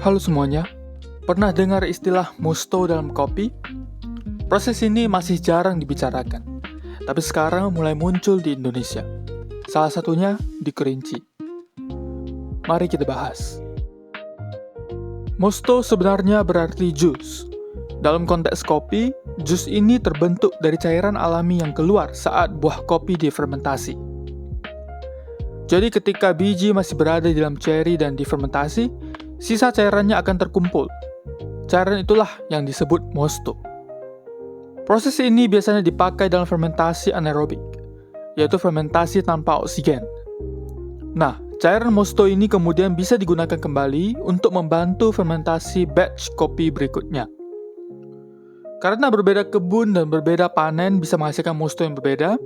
Halo semuanya, pernah dengar istilah Mosto dalam kopi? Proses ini masih jarang dibicarakan, tapi sekarang mulai muncul di Indonesia. Salah satunya di Kerinci. Mari kita bahas. Mosto sebenarnya berarti jus. Dalam konteks kopi, jus ini terbentuk dari cairan alami yang keluar saat buah kopi difermentasi. Jadi ketika biji masih berada di dalam ceri dan difermentasi, sisa cairannya akan terkumpul. Cairan itulah yang disebut mosto. Proses ini biasanya dipakai dalam fermentasi anaerobik, yaitu fermentasi tanpa oksigen. Nah, cairan mosto ini kemudian bisa digunakan kembali untuk membantu fermentasi batch kopi berikutnya. Karena berbeda kebun dan berbeda panen bisa menghasilkan mosto yang berbeda,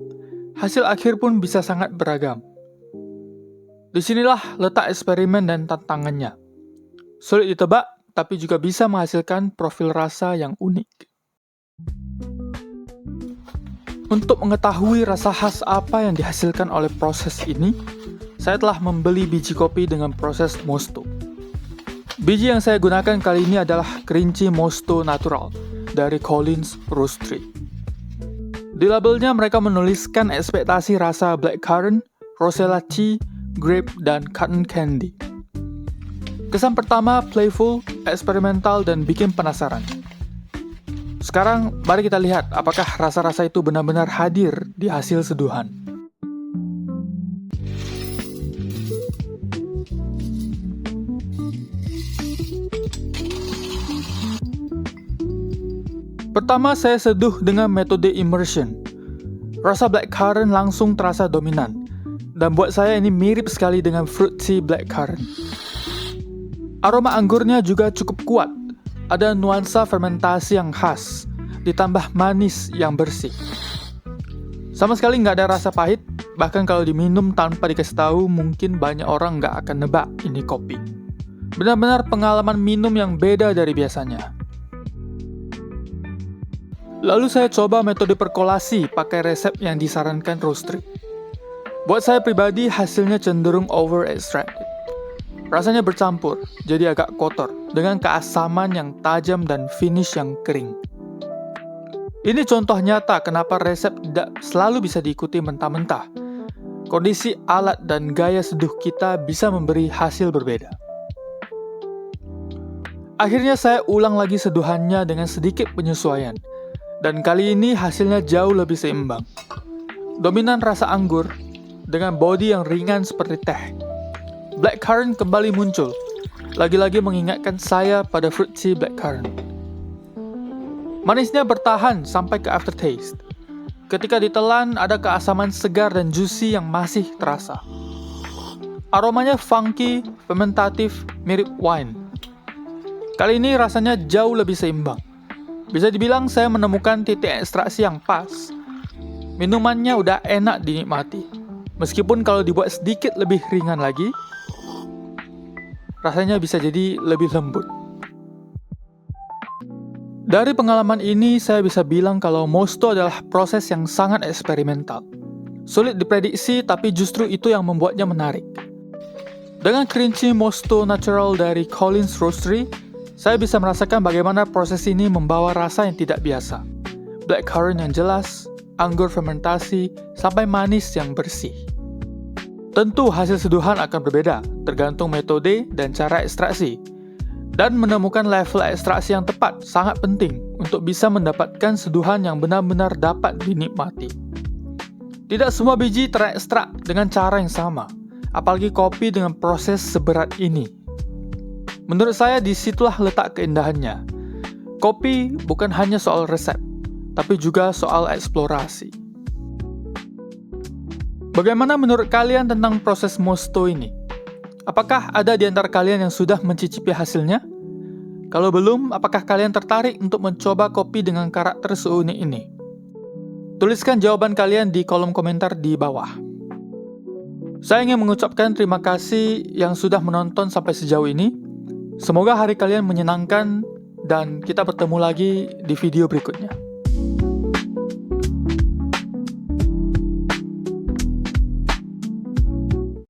hasil akhir pun bisa sangat beragam. Disinilah letak eksperimen dan tantangannya. Sulit ditebak, tapi juga bisa menghasilkan profil rasa yang unik. Untuk mengetahui rasa khas apa yang dihasilkan oleh proses ini, saya telah membeli biji kopi dengan proses mosto. Biji yang saya gunakan kali ini adalah Kerinci Mosto Natural dari Collins Roastery. Di labelnya mereka menuliskan ekspektasi rasa blackcurrant, rosella tea, grape, dan cotton candy. Kesan pertama playful, eksperimental, dan bikin penasaran. Sekarang, mari kita lihat apakah rasa-rasa itu benar-benar hadir di hasil seduhan. Pertama, saya seduh dengan metode immersion. Rasa blackcurrant langsung terasa dominan, dan buat saya ini mirip sekali dengan fruity blackcurrant. Aroma anggurnya juga cukup kuat, ada nuansa fermentasi yang khas, ditambah manis yang bersih. Sama sekali nggak ada rasa pahit, bahkan kalau diminum tanpa dikasih tahu, mungkin banyak orang nggak akan nebak ini kopi. Benar-benar pengalaman minum yang beda dari biasanya. Lalu saya coba metode perkolasi pakai resep yang disarankan roastery. Buat saya pribadi, hasilnya cenderung over-extracted. Rasanya bercampur, jadi agak kotor, dengan keasaman yang tajam dan finish yang kering. Ini contoh nyata kenapa resep tidak selalu bisa diikuti mentah-mentah. Kondisi alat dan gaya seduh kita bisa memberi hasil berbeda. Akhirnya saya ulang lagi seduhannya dengan sedikit penyesuaian, dan kali ini hasilnya jauh lebih seimbang. Dominan rasa anggur, dengan body yang ringan seperti teh. Blackcurrant kembali muncul, lagi-lagi mengingatkan saya pada fruity blackcurrant. Manisnya bertahan sampai ke aftertaste. Ketika ditelan, ada keasaman segar dan juicy yang masih terasa. Aromanya funky, fermentatif, mirip wine. Kali ini rasanya jauh lebih seimbang. Bisa dibilang saya menemukan titik ekstraksi yang pas. Minumannya udah enak dinikmati. Meskipun kalau dibuat sedikit lebih ringan lagi, rasanya bisa jadi lebih lembut. Dari pengalaman ini, saya bisa bilang kalau mosto adalah proses yang sangat eksperimental. Sulit diprediksi, tapi justru itu yang membuatnya menarik. Dengan Kerinci Mosto Natural dari Collins Roastery, saya bisa merasakan bagaimana proses ini membawa rasa yang tidak biasa. Blackcurrant yang jelas, anggur fermentasi, sampai manis yang bersih. Tentu hasil seduhan akan berbeda, tergantung metode dan cara ekstraksi. Dan menemukan level ekstraksi yang tepat sangat penting untuk bisa mendapatkan seduhan yang benar-benar dapat dinikmati. Tidak semua biji terekstrak dengan cara yang sama, apalagi kopi dengan proses seberat ini. Menurut saya disitulah letak keindahannya. Kopi bukan hanya soal resep, tapi juga soal eksplorasi. Bagaimana menurut kalian tentang proses mosto ini? Apakah ada di antara kalian yang sudah mencicipi hasilnya? Kalau belum, apakah kalian tertarik untuk mencoba kopi dengan karakter seunik ini? Tuliskan jawaban kalian di kolom komentar di bawah. Saya ingin mengucapkan terima kasih yang sudah menonton sampai sejauh ini. Semoga hari kalian menyenangkan dan kita bertemu lagi di video berikutnya.